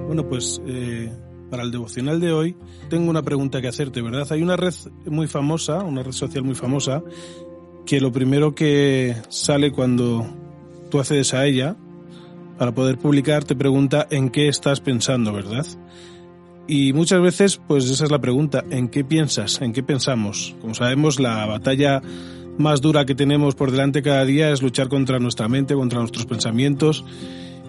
Bueno, pues para el devocional de hoy tengo una pregunta que hacerte, ¿verdad? Hay una red muy famosa, una red social muy famosa, que lo primero que sale cuando tú accedes a ella, para poder publicar, te pregunta en qué estás pensando, ¿verdad? Y muchas veces, pues esa es la pregunta, ¿en qué piensas? ¿En qué pensamos? Como sabemos, la batalla más dura que tenemos por delante cada día es luchar contra nuestra mente, contra nuestros pensamientos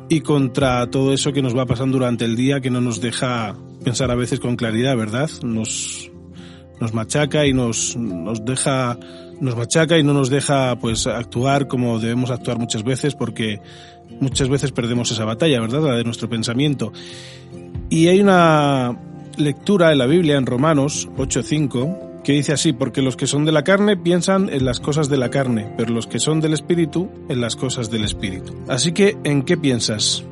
y contra todo eso que nos va pasando durante el día, que no nos deja pensar a veces con claridad, ¿verdad? Nos machaca y nos machaca y no nos deja pues actuar como debemos actuar muchas veces, porque muchas veces perdemos esa batalla, ¿verdad? La de nuestro pensamiento. Y hay una lectura en la Biblia, en Romanos 8:5, que dice así: porque los que son de la carne piensan en las cosas de la carne, pero los que son del Espíritu en las cosas del Espíritu. Así que, ¿en qué piensas?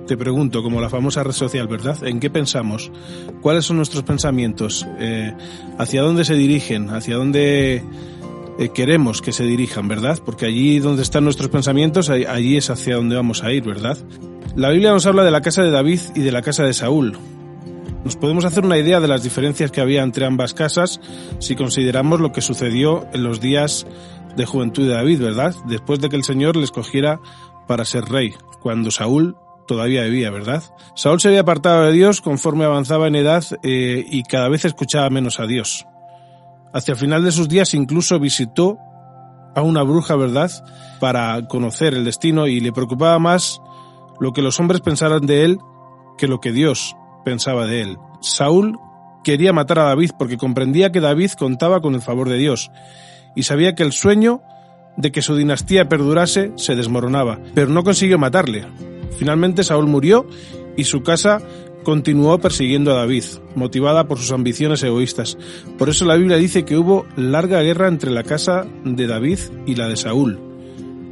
Te pregunto, como la famosa red social, ¿verdad? ¿En qué pensamos? ¿Cuáles son nuestros pensamientos? ¿Hacia dónde se dirigen? ¿Hacia dónde queremos que se dirijan, verdad? Porque allí donde están nuestros pensamientos, allí es hacia donde vamos a ir, ¿verdad? La Biblia nos habla de la casa de David y de la casa de Saúl. Nos podemos hacer una idea de las diferencias que había entre ambas casas si consideramos lo que sucedió en los días de juventud de David, ¿verdad? Después de que el Señor le escogiera para ser rey, cuando Saúl todavía vivía, ¿verdad? Saúl se había apartado de Dios conforme avanzaba en edad y cada vez escuchaba menos a Dios. Hacia el final de sus días incluso visitó a una bruja, ¿verdad?, para conocer el destino, y le preocupaba más lo que los hombres pensaran de él que lo que Dios pensaba de él. Saúl quería matar a David porque comprendía que David contaba con el favor de Dios y sabía que el sueño de que su dinastía perdurase se desmoronaba, pero no consiguió matarle. Finalmente Saúl murió y su casa continuó persiguiendo a David, motivada por sus ambiciones egoístas. Por eso la Biblia dice que hubo larga guerra entre la casa de David y la de Saúl.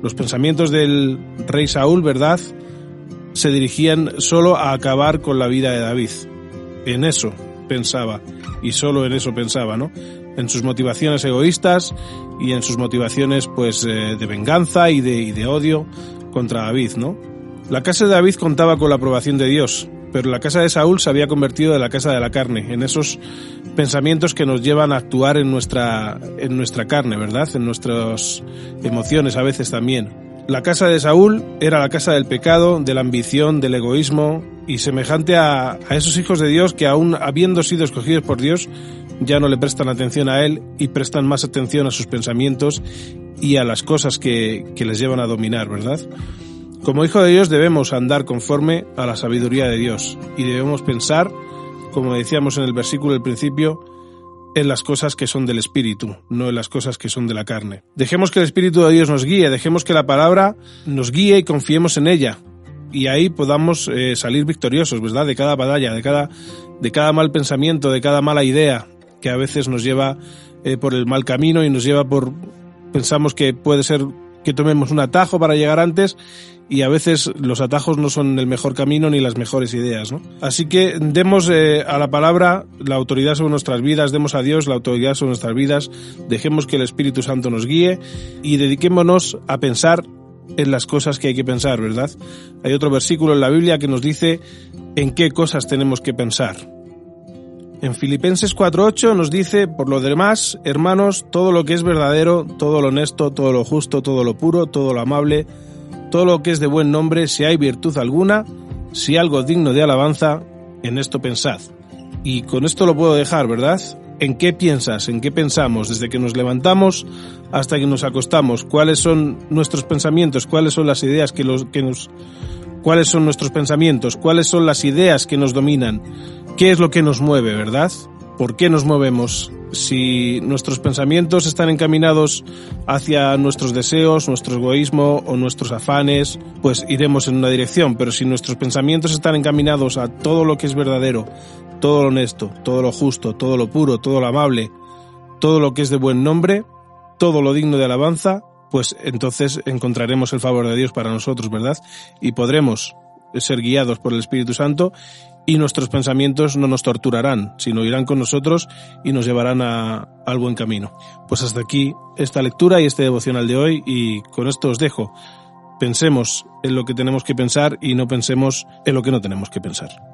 Los pensamientos del rey Saúl, ¿verdad?, se dirigían solo a acabar con la vida de David. En eso pensaba, y solo en eso pensaba, ¿no? En sus motivaciones egoístas y en sus motivaciones, pues, de venganza y de odio contra David, ¿no? La casa de David contaba con la aprobación de Dios, pero la casa de Saúl se había convertido en la casa de la carne, en esos pensamientos que nos llevan a actuar en nuestra carne, ¿verdad? En nuestras emociones a veces también. La casa de Saúl era la casa del pecado, de la ambición, del egoísmo, y semejante a esos hijos de Dios que, aún habiendo sido escogidos por Dios, ya no le prestan atención a él y prestan más atención a sus pensamientos y a las cosas que les llevan a dominar, ¿verdad? Como hijo de Dios debemos andar conforme a la sabiduría de Dios y debemos pensar, como decíamos en el versículo del principio, en las cosas que son del Espíritu, no en las cosas que son de la carne. Dejemos que el Espíritu de Dios nos guíe, dejemos que la palabra nos guíe y confiemos en ella, y ahí podamos salir victoriosos, ¿verdad?, de cada batalla, de cada mal pensamiento, de cada mala idea que a veces nos lleva por el mal camino y nos lleva pensamos que puede ser que tomemos un atajo para llegar antes, y a veces los atajos no son el mejor camino ni las mejores ideas, ¿no? Así que demos a la palabra la autoridad sobre nuestras vidas, demos a Dios la autoridad sobre nuestras vidas, dejemos que el Espíritu Santo nos guíe y dediquémonos a pensar en las cosas que hay que pensar, ¿verdad? Hay otro versículo en la Biblia que nos dice en qué cosas tenemos que pensar. En Filipenses 4:8 nos dice: por lo demás, hermanos, todo lo que es verdadero, todo lo honesto, todo lo justo, todo lo puro, todo lo amable, todo lo que es de buen nombre, si hay virtud alguna, si algo digno de alabanza, en esto pensad. Y con esto lo puedo dejar, ¿verdad? ¿En qué piensas? ¿En qué pensamos? Desde que nos levantamos hasta que nos acostamos. ¿Cuáles son nuestros pensamientos? ¿Cuáles son las ideas ¿Cuáles son nuestros pensamientos? ¿Cuáles son las ideas que nos dominan? ¿Qué es lo que nos mueve, verdad? ¿Por qué nos movemos? Si nuestros pensamientos están encaminados hacia nuestros deseos, nuestro egoísmo o nuestros afanes, pues iremos en una dirección. Pero si nuestros pensamientos están encaminados a todo lo que es verdadero, todo lo honesto, todo lo justo, todo lo puro, todo lo amable, todo lo que es de buen nombre, todo lo digno de alabanza, pues entonces encontraremos el favor de Dios para nosotros, ¿verdad? Y podremos ser guiados por el Espíritu Santo, y nuestros pensamientos no nos torturarán, sino irán con nosotros y nos llevarán al buen camino. Pues hasta aquí esta lectura y este devocional de hoy, y con esto os dejo. pensemos en lo que tenemos que pensar y no pensemos en lo que no tenemos que pensar.